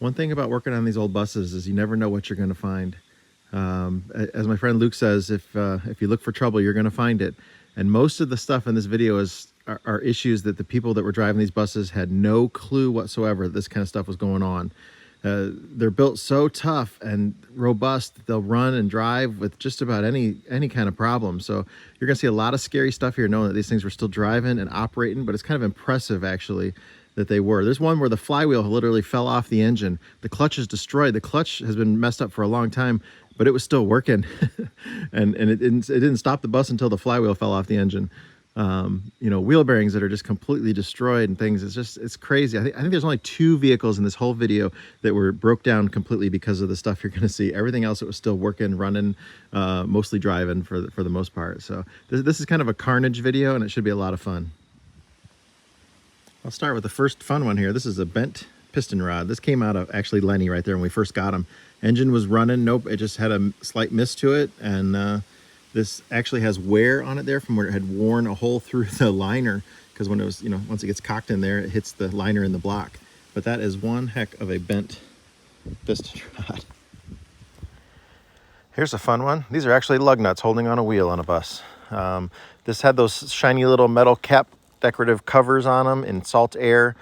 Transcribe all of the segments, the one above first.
One thing about working on these old buses is you never know what you're going to find. As my friend Luke says, if you look for trouble, you're going to find it. And most of the stuff in this video are issues that the people that were driving these buses had no clue whatsoever that this kind of stuff was going on. They're built so tough and robust that they'll run and drive with just about any kind of problem. So you're gonna see a lot of scary stuff here, knowing that these things were still driving and operating, but it's kind of impressive actually that they were. There's one where the flywheel literally fell off the engine. The clutch is destroyed. The clutch has been messed up for a long time, but it was still working. and it didn't stop the bus until the flywheel fell off the engine. You know, wheel bearings that are just completely destroyed and things. It's crazy. I think there's only 2 vehicles in this whole video that were broke down completely because of the stuff you're going to see. Everything else, it was still working, running, mostly driving for the most part. So this is kind of a carnage video, and it should be a lot of fun. I'll start with the first fun one here. This is a bent piston rod. This came out of actually Lenny right there when we first got him. Engine was running. Nope, it just had a slight miss to it, and this actually has wear on it there from where it had worn a hole through the liner, because when it was, you know, once it gets cocked in there, it hits the liner in the block. But that is one heck of a bent piston rod. Here's a fun one. These are actually lug nuts holding on a wheel on a bus. This had those shiny little metal cap decorative covers on them in salt air,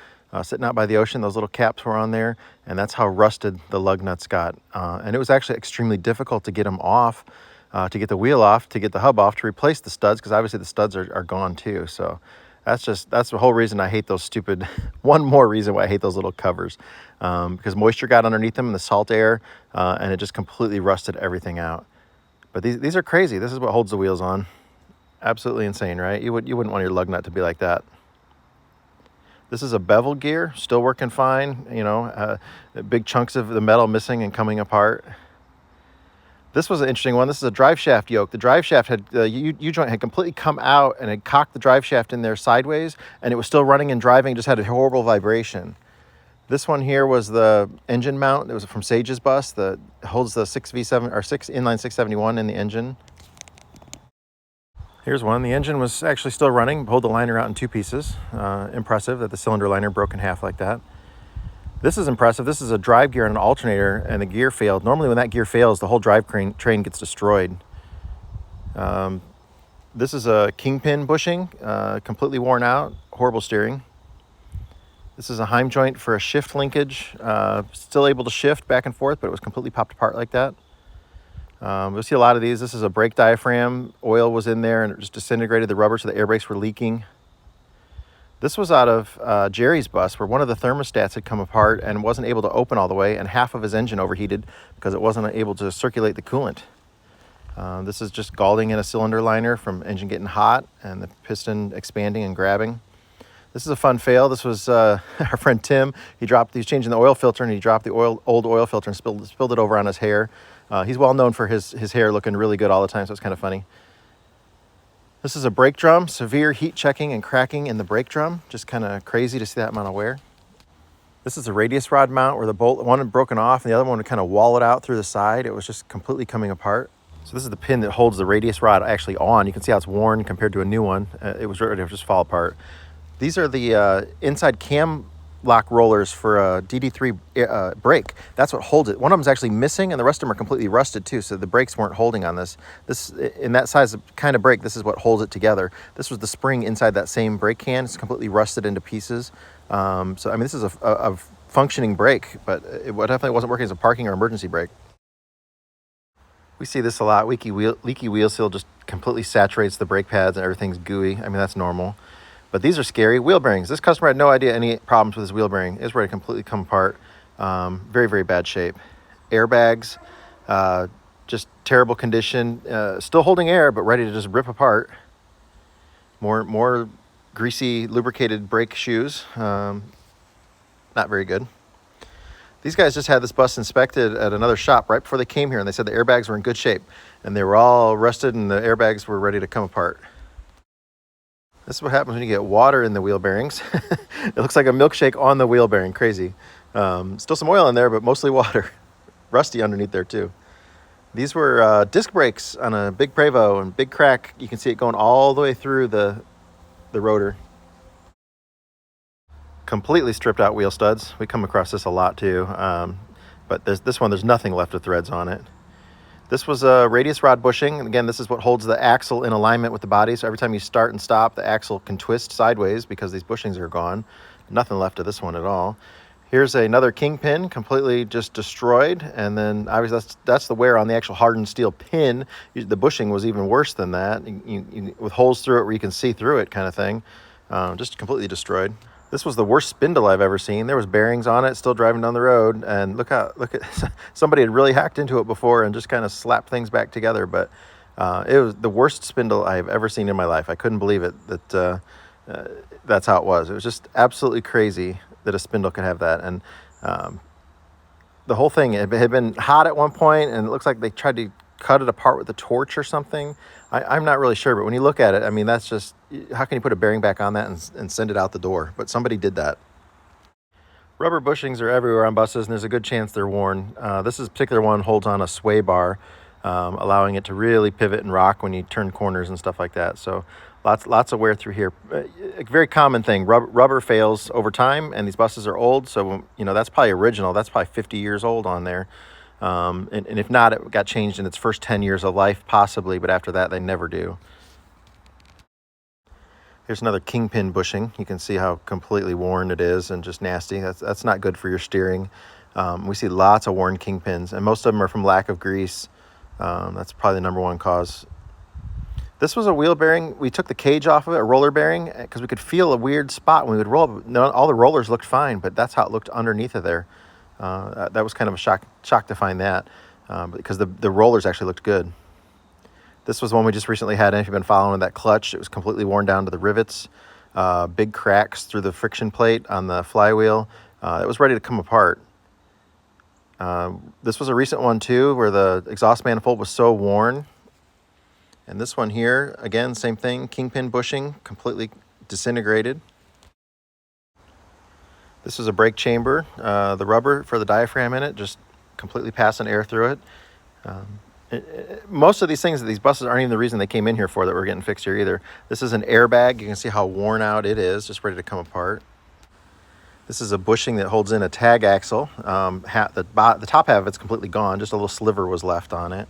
sitting out by the ocean. Those little caps were on there, and that's how rusted the lug nuts got. And it was actually extremely difficult to get them off. To get the wheel off, to get the hub off, to replace the studs, because obviously the studs are gone too. So that's the whole reason I hate those stupid, one more reason why I hate those little covers, because moisture got underneath them in the salt air, and it just completely rusted everything out. But these are crazy. This is what holds the wheels on. Absolutely insane, right? You wouldn't want your lug nut to be like that. This is a bevel gear, still working fine. You know, big chunks of the metal missing and coming apart. This was an interesting one. This is a drive shaft yoke. The drive shaft had, the U-joint had completely come out and had cocked the drive shaft in there sideways, and it was still running and driving, just had a horrible vibration. This one here was the engine mount. It was from Sage's bus that holds the 6V7 or 6 inline 671 in the engine. Here's one. The engine was actually still running, pulled the liner out in 2 pieces. Impressive that the cylinder liner broke in half like that. This is impressive. This is a drive gear and an alternator, and the gear failed. Normally when that gear fails, the whole drive train gets destroyed. This is a kingpin bushing, completely worn out, horrible steering. This is a Heim joint for a shift linkage, still able to shift back and forth, but it was completely popped apart like that. We'll see a lot of these. This is a brake diaphragm. Oil was in there and it just disintegrated the rubber, so the air brakes were leaking. This was out of Jerry's bus, where one of the thermostats had come apart and wasn't able to open all the way, and half of his engine overheated because it wasn't able to circulate the coolant. This is just scalding in a cylinder liner from engine getting hot and the piston expanding and grabbing. This is a fun fail. This was our friend Tim. He was changing the oil filter, and he dropped the old oil filter and spilled it over on his hair. He's well known for his hair looking really good all the time, so it's kind of funny. This is a brake drum, severe heat checking and cracking in the brake drum. Just kind of crazy to see that amount of wear. This is a radius rod mount where the bolt, one had broken off and the other one would kind of wall it out through the side. It was just completely coming apart. So this is the pin that holds the radius rod actually on. You can see how it's worn compared to a new one. It was ready to just fall apart. These are the inside cam lock rollers for a DD3 brake. That's what holds it. One of them is actually missing, and the rest of them are completely rusted too, so the brakes weren't holding on this. In that size kind of brake, this is what holds it together. This was the spring inside that same brake can. It's completely rusted into pieces. So I mean, this is a functioning brake, but it definitely wasn't working as a parking or emergency brake. We see this a lot. Leaky wheel seal just completely saturates the brake pads and everything's gooey. I mean, that's normal. But these are scary. Wheel bearings. This customer had no idea any problems with his wheel bearing. It was ready to completely come apart. Very, very bad shape. Airbags, just terrible condition. Still holding air, but ready to just rip apart. More greasy, lubricated brake shoes. Not very good. These guys just had this bus inspected at another shop right before they came here, and they said the airbags were in good shape. And they were all rusted, and the airbags were ready to come apart. This is what happens when you get water in the wheel bearings. It looks like a milkshake on the wheel bearing. Crazy. Still some oil in there, but mostly water. Rusty underneath there too. These were disc brakes on a big Prevost, and big crack. You can see it going all the way through the rotor. completely stripped out wheel studs. We come across this a lot too, but this one, there's nothing left of threads on it. This was a radius rod bushing, and again, this is what holds the axle in alignment with the body, so every time you start and stop, the axle can twist sideways because these bushings are gone. Nothing left of this one at all. Here's another kingpin, completely just destroyed, and then obviously that's the wear on the actual hardened steel pin. The bushing was even worse than that, with holes through it where you can see through it kind of thing. Just completely destroyed. This was the worst spindle I've ever seen. There was bearings on it, still driving down the road, and look at somebody had really hacked into it before and just kind of slapped things back together. But it was the worst spindle I've ever seen in my life. I couldn't believe it that's how it was. It was just absolutely crazy that a spindle could have that. And the whole thing had been hot at one point, and it looks like they tried to cut it apart with a torch or something. I'm not really sure, but when you look at it, I mean, that's just, how can you put a bearing back on that and send it out the door? But somebody did that. Rubber bushings are everywhere on buses, and there's a good chance they're worn. This particular one holds on a sway bar, allowing it to really pivot and rock when you turn corners and stuff like that. So lots of wear through here. A very common thing, rubber fails over time, and these buses are old, so that's probably original. That's probably 50 years old on there. And if not, it got changed in its first 10 years of life, possibly, but after that, they never do. Here's another kingpin bushing. You can see how completely worn it is and just nasty. That's not good for your steering. We see lots of worn kingpins, and most of them are from lack of grease. That's probably the number one cause. This was a wheel bearing. We took the cage off of it, a roller bearing, because we could feel a weird spot when we would roll. All the rollers looked fine, but that's how it looked underneath of there. That was kind of a shock to find that, because the rollers actually looked good. This was one we just recently had, and if you've been following that clutch, it was completely worn down to the rivets, big cracks through the friction plate on the flywheel. It was ready to come apart. This was a recent one too, where the exhaust manifold was so worn. And this one here, again, same thing, kingpin bushing, completely disintegrated. This is a brake chamber. The rubber for the diaphragm in it, just completely passing air through it. Most of these things, these buses aren't even the reason they came in here for that we're getting fixed here either. This is an airbag. You can see how worn out it is, just ready to come apart. This is a bushing that holds in a tag axle. The top half of it's completely gone. Just a little sliver was left on it.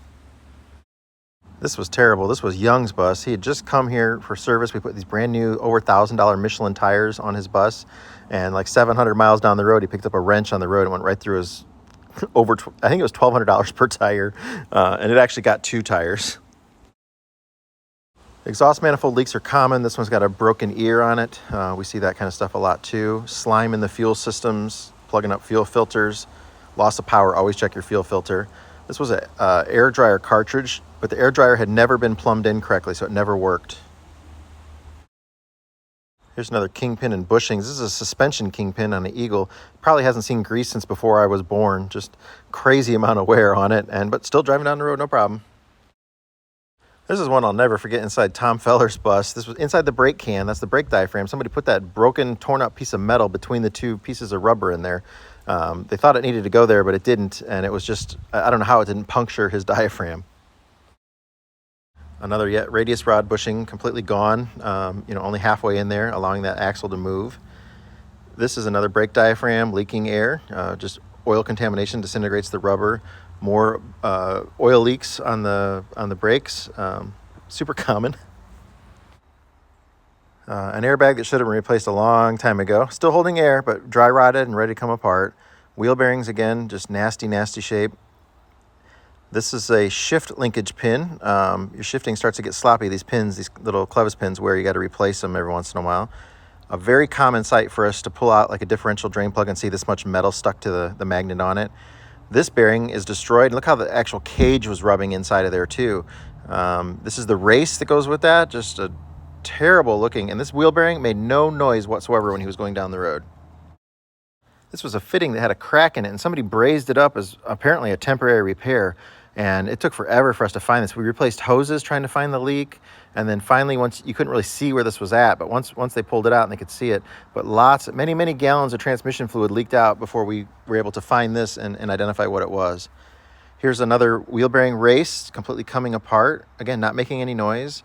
This was terrible. This was Young's bus. He had just come here for service. We put these brand new over $1,000 Michelin tires on his bus, and like 700 miles down the road, he picked up a wrench on the road and went right through his I think it was $1,200 per tire, and it actually got 2 tires. Exhaust manifold leaks are common. This one's got a broken ear on it. We see that kind of stuff a lot too. Slime in the fuel systems, plugging up fuel filters. Loss of power, always check your fuel filter. This was an air dryer cartridge, but the air dryer had never been plumbed in correctly, so it never worked. Here's another kingpin and bushings. This is a suspension kingpin on the Eagle. Probably hasn't seen grease since before I was born. Just crazy amount of wear on it, but still driving down the road, no problem. This is one I'll never forget inside Tom Feller's bus. This was inside the brake can. That's the brake diaphragm. Somebody put that broken, torn up piece of metal between the 2 pieces of rubber in there. They thought it needed to go there, but it didn't, and it was just, I don't know how it didn't puncture his diaphragm. Another radius rod bushing, completely gone, only halfway in there, allowing that axle to move. This is another brake diaphragm, leaking air, just oil contamination disintegrates the rubber. More oil leaks on the brakes, super common. An airbag that should have been replaced a long time ago. Still holding air, but dry rotted and ready to come apart. Wheel bearings, again, just nasty, nasty shape. This is a shift linkage pin. Your shifting starts to get sloppy. These pins, these little clevis pins, where you got to replace them every once in a while. A very common sight for us to pull out like a differential drain plug and see this much metal stuck to the magnet on it. This bearing is destroyed. Look how the actual cage was rubbing inside of there too. This is the race that goes with that. Just a terrible looking. And this wheel bearing made no noise whatsoever when he was going down the road. This was a fitting that had a crack in it, and somebody brazed it up as apparently a temporary repair. And it took forever for us to find this. We replaced hoses trying to find the leak. And then finally, once you couldn't really see where this was at, but once they pulled it out and they could see it, but many gallons of transmission fluid leaked out before we were able to find this and identify what it was. Here's another wheel bearing race, completely coming apart. Again, not making any noise.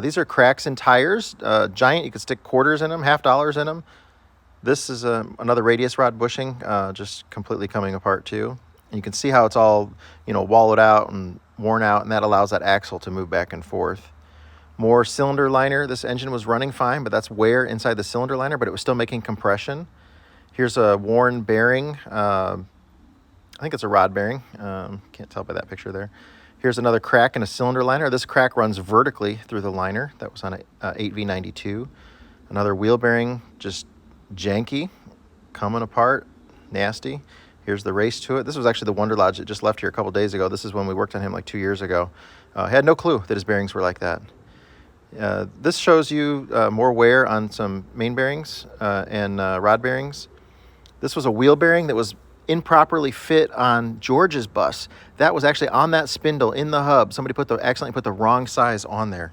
These are cracks in tires, giant. You could stick quarters in them, $50 in them. This is another radius rod bushing, just completely coming apart too. And you can see how it's all, wallowed out and worn out, and that allows that axle to move back and forth. More cylinder liner. This engine was running fine, but that's wear inside the cylinder liner, but it was still making compression. Here's a worn bearing. I think it's a rod bearing. Can't tell by that picture there. Here's another crack in a cylinder liner. This crack runs vertically through the liner. That was on a 8V92. Another wheel bearing, just janky, coming apart, nasty. Here's the race to it. This was actually the Wonder Lodge that just left here a couple days ago. This is when we worked on him like 2 years ago. I had no clue that his bearings were like that. This shows you more wear on some main bearings and rod bearings. This was a wheel bearing that was improperly fit on George's bus. That was actually on that spindle in the hub. Somebody accidentally put the wrong size on there.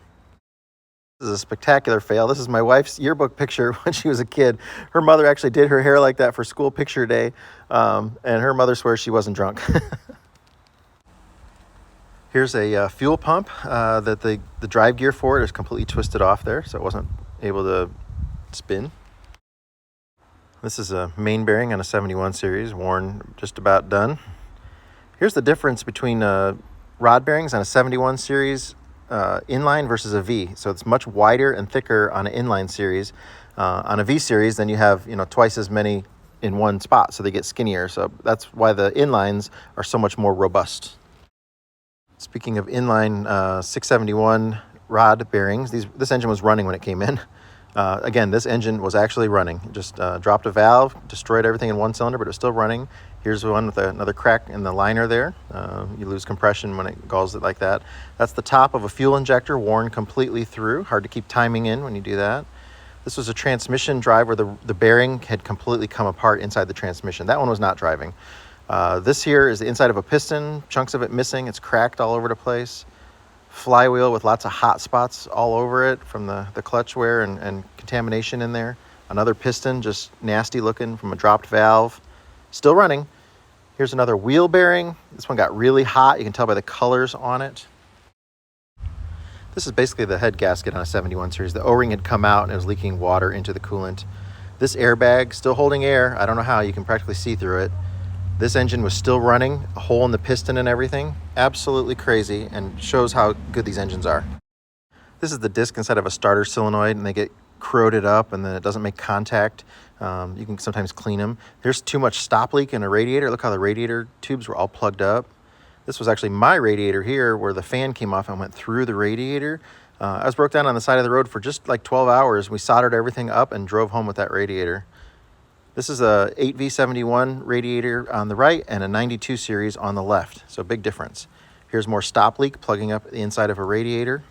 This is a spectacular fail. This is my wife's yearbook picture when she was a kid. Her mother actually did her hair like that for school picture day, and her mother swears she wasn't drunk. Here's a fuel pump that the drive gear for it is completely twisted off there, so it wasn't able to spin. This is a main bearing on a 71 series, worn just about done. Here's the difference between rod bearings on a 71 series inline versus a V. So it's much wider and thicker on an inline series. On a V series, then you have twice as many in one spot, so they get skinnier. So that's why the inlines are so much more robust. Speaking of inline 671 rod bearings, this engine was running when it came in. Again, this engine was actually running. It just dropped a valve, destroyed everything in one cylinder, but it was still running. Here's one with another crack in the liner there. You lose compression when it galls it like that. That's the top of a fuel injector worn completely through. Hard to keep timing in when you do that. This was a transmission drive where the bearing had completely come apart inside the transmission. That one was not driving. This here is the inside of a piston, chunks of it missing. It's cracked all over the place. Flywheel with lots of hot spots all over it from the clutch wear and contamination in there. Another piston, just nasty looking from a dropped valve. Still running. Here's another wheel bearing. This one got really hot. You can tell by the colors on it. This is basically the head gasket on a 71 series. The O-ring had come out and it was leaking water into the coolant. This airbag, still holding air. I don't know how, you can practically see through it. This engine was still running, a hole in the piston and everything. Absolutely crazy, and shows how good these engines are. This is the disc inside of a starter solenoid, and they get corroded up and then it doesn't make contact. You can sometimes clean them. There's too much stop leak in a radiator. Look how the radiator tubes were all plugged up. This was actually my radiator here where the fan came off and went through the radiator. I was broke down on the side of the road for just like 12 hours. We soldered everything up and drove home with that radiator. This is a 8V71 radiator on the right and a 92 series on the left, so big difference. Here's more stop leak plugging up the inside of a radiator.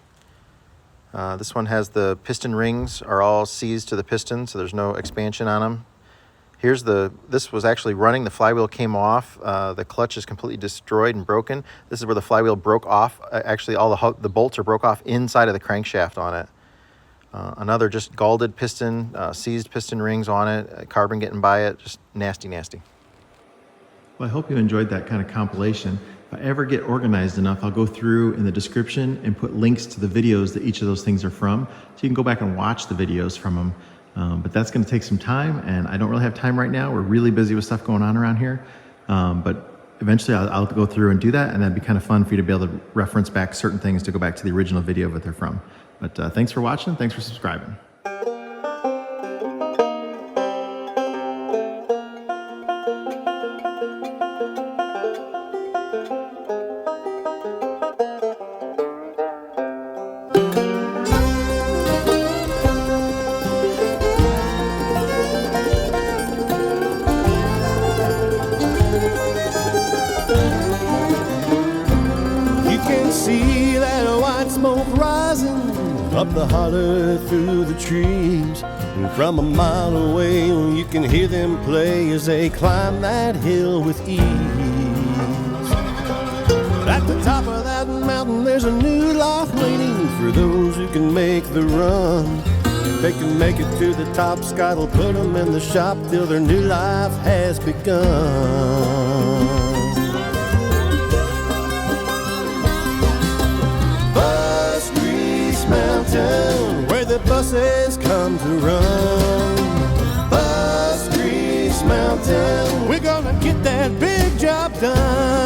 This one has the piston rings are all seized to the piston, so there's no expansion on them. This was actually running, the flywheel came off, the clutch is completely destroyed and broken. This is where the flywheel broke off. Actually, all the bolts are broke off inside of the crankshaft on it. Another just galded piston, seized piston rings on it, carbon getting by it, just nasty, nasty. Well, I hope you enjoyed that kind of compilation. If I ever get organized enough, I'll go through in the description and put links to the videos that each of those things are from, so you can go back and watch the videos from them. But that's going to take some time, and I don't really have time right now. We're really busy with stuff going on around here. But eventually I'll go through and do that, and that'd be kind of fun for you to be able to reference back certain things to go back to the original video that they're from. But thanks for watching. Thanks for subscribing. See that white smoke rising up the holler through the trees, and from a mile away you can hear them play as they climb that hill with ease. At the top of that mountain there's a new life waiting for those who can make the run. If they can make it to the top, Scott will put them in the shop till their new life has begun. Mountain, where the buses come to run. Bus mountain. We're gonna get that big job done.